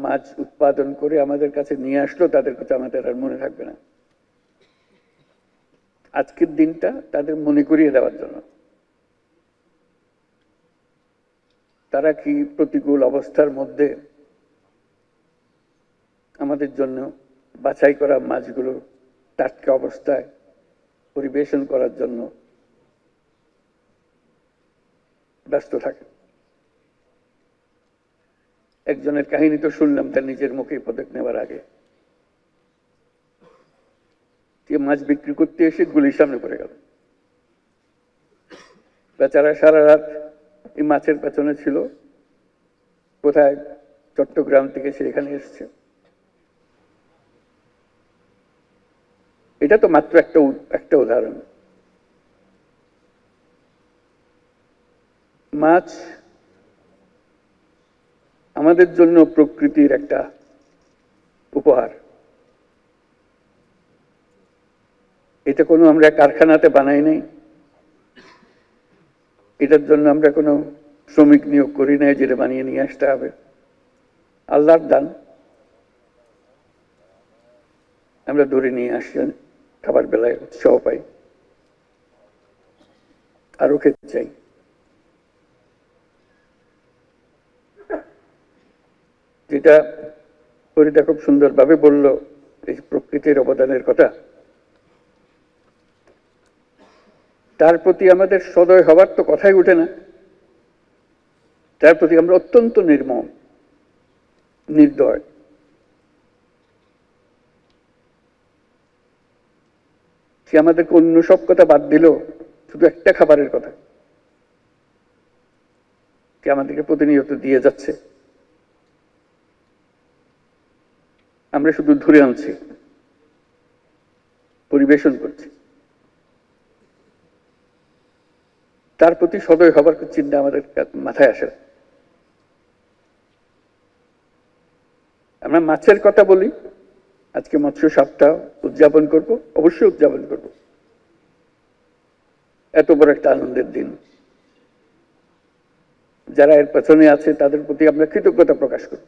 মাছ উৎপাদন করে আমাদের কাছে নিয়ে আসলো, তাদের কথা আমাদের আর মনে থাকবে না। আজকের দিনটা তাদের মনে করিয়ে দেওয়ার জন্য। তারা কি প্রতিকূল অবস্থার মধ্যে আমাদের জন্য বাছাই করা মাছগুলো টাটকা অবস্থায় পরিবেশন করার জন্য ব্যস্ত থাকে। একজনের কাহিনী তো শুনলাম তার নিজের মুখে পদক নেওয়ার আগে, মাছ বিক্রি করতে এসে গুলির সামনে পড়ে গেল। বেচারা সারা রাত এই মাছের পেছনে ছিল, কোথায় চট্টগ্রাম থেকে সে এখানে এসছে। এটা তো মাত্র একটা উদাহরণ। মাছ আমাদের জন্য প্রকৃতির একটা উপহার। এটা কোনো আমরা কারখানাতে বানাই নাই, এটার জন্য আমরা কোনো শ্রমিক নিয়োগ করি নাই যেটা বানিয়ে নিয়ে আসতে হবে। আল্লাহর দান, আমরা ধরে নিয়ে আসছেন, খাবার বেলায় উৎসাহ পাই, আরো খেতে চাই। যেটা ফরিদা খুব সুন্দরভাবে বলল এই প্রকৃতির অবদানের কথা, তার প্রতি আমাদের সদয় হবার তো কথাই উঠে না। তার প্রতি আমরা অত্যন্ত নির্মম, নির্দয়। সে আমাদেরকে অন্য সব কথা বাদ দিল, শুধু একটা খাবারের কথা সে আমাদেরকে প্রতিনিয়ত দিয়ে যাচ্ছে। আমরা শুধু ধরে আনছি, পরিবেশন করছি। তার প্রতি সদয় হবার চিন্তা আমাদের মাথায় আসে। আমরা মাছের কথা বলি, আজকে মৎস্য সপ্তাহ উদযাপন করব, অবশ্যই উদযাপন করব। এত বড় একটা আনন্দের দিন, যারা এর পেছনে আছে তাদের প্রতি আমরা কৃতজ্ঞতা প্রকাশ করি।